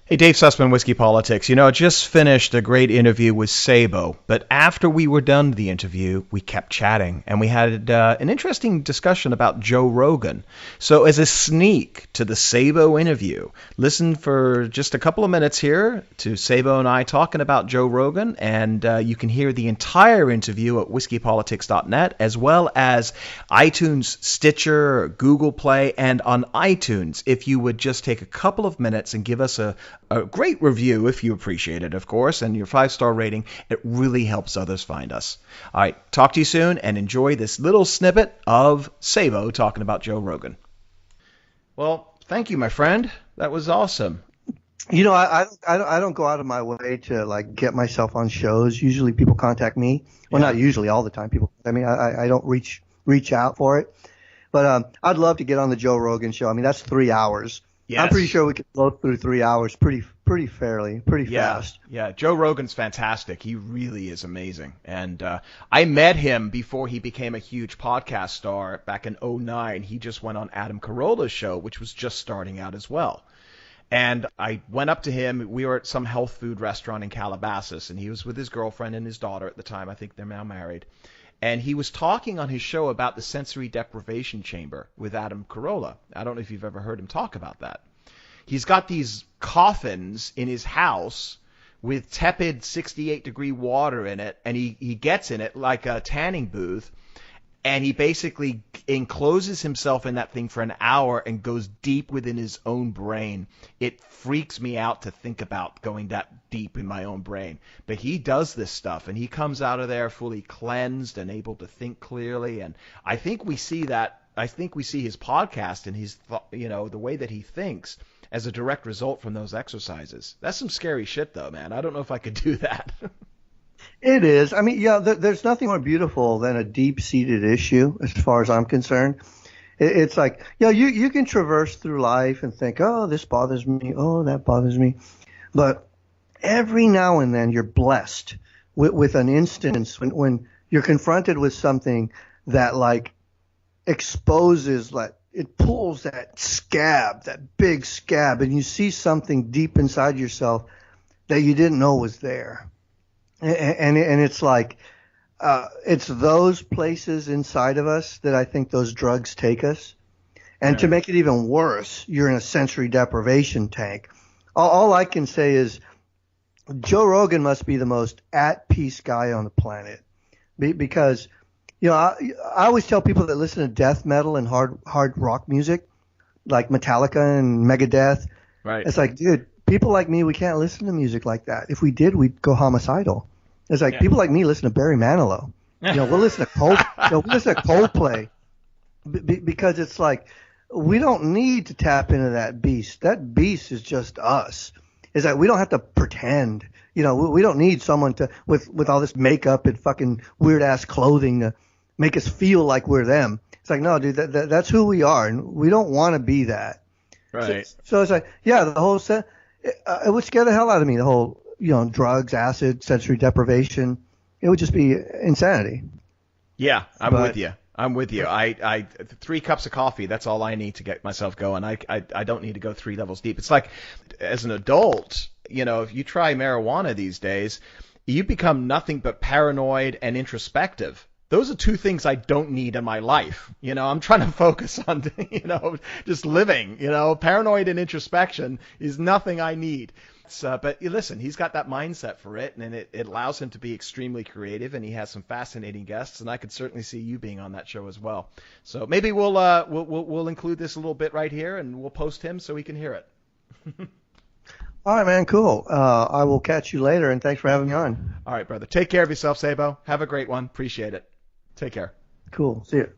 Hey, Dave Sussman, Whiskey Politics. I just finished a great interview with Sabo, but after we were done the interview, we kept chatting, and we had an interesting discussion about Joe Rogan. So as a sneak to the Sabo interview, listen for just a couple of minutes here to Sabo and I talking about Joe Rogan, and you can hear the entire interview at whiskeypolitics.net, as well as iTunes, Stitcher, Google Play, and on iTunes. If you would just take a couple of minutes and give us a great review, if you appreciate it, of course, and your 5-star rating. It really helps others find us. All right, talk to you soon, and enjoy this little snippet of Sabo talking about Joe Rogan. Well, thank you, my friend. That was awesome. I don't go out of my way to like get myself on shows. Usually people contact me. Well, not usually, all the time. I don't reach out for it. But I'd love to get on the Joe Rogan show. I mean, that's 3 hours. Yes. I'm pretty sure we could blow through 3 hours pretty fast. Yeah, Joe Rogan's fantastic. He really is amazing. And I met him before he became a huge podcast star back in '09. He just went on Adam Carolla's show, which was just starting out as well. And I went up to him. We were at some health food restaurant in Calabasas, and he was with his girlfriend and his daughter at the time. I think they're now married. And he was talking on his show about the sensory deprivation chamber with Adam Carolla. I don't know if you've ever heard him talk about that. He's got these coffins in his house with tepid 68-degree water in it, and he gets in it like a tanning booth, and he basically encloses himself in that thing for an hour and goes deep within his own brain. It freaks me out to think about going that deep in my own brain. But he does this stuff, and he comes out of there fully cleansed and able to think clearly. And I think we see that. I think we see his podcast and his, the way that he thinks as a direct result from those exercises. That's some scary shit, though, man. I don't know if I could do that. It is. I mean, there's nothing more beautiful than a deep-seated issue, as far as I'm concerned. It's like, you can traverse through life and think, oh, this bothers me, oh, that bothers me. But every now and then you're blessed with an instance when you're confronted with something that, like, exposes, like, it pulls that big scab, and you see something deep inside yourself that you didn't know was there. And it's like, it's those places inside of us that I think those drugs take us. And to make it even worse, you're in a sensory deprivation tank. All I can say is Joe Rogan must be the most at peace guy on the planet, because, I always tell people that listen to death metal and hard rock music, like Metallica and Megadeth. Right. It's like, dude, people like me, we can't listen to music like that. If we did, we'd go homicidal. It's like people like me listen to Barry Manilow. We'll listen to Coldplay, because it's like we don't need to tap into that beast. That beast is just us. It's like we don't have to pretend. We don't need someone to with all this makeup and fucking weird ass clothing to make us feel like we're them. It's like, no, dude, that's who we are, and we don't want to be that. Right. So it's like, the whole set. It would scare the hell out of me. The whole, drugs, acid, sensory deprivation. It would just be insanity. Yeah, I'm with you. I 3 cups of coffee, that's all I need to get myself going. I don't need to go 3 levels deep. It's like, as an adult, if you try marijuana these days, you become nothing but paranoid and introspective. Those are 2 things I don't need in my life. I'm trying to focus on, just living. Paranoid and introspection is nothing I need. But listen, he's got that mindset for it, and it allows him to be extremely creative, and he has some fascinating guests, and I could certainly see you being on that show as well. So maybe we'll include this a little bit right here, and we'll post him so he can hear it. All right, man, cool. I will catch you later, and thanks for having me on. All right, brother. Take care of yourself, Sabo. Have a great one. Appreciate it. Take care. Cool. See you.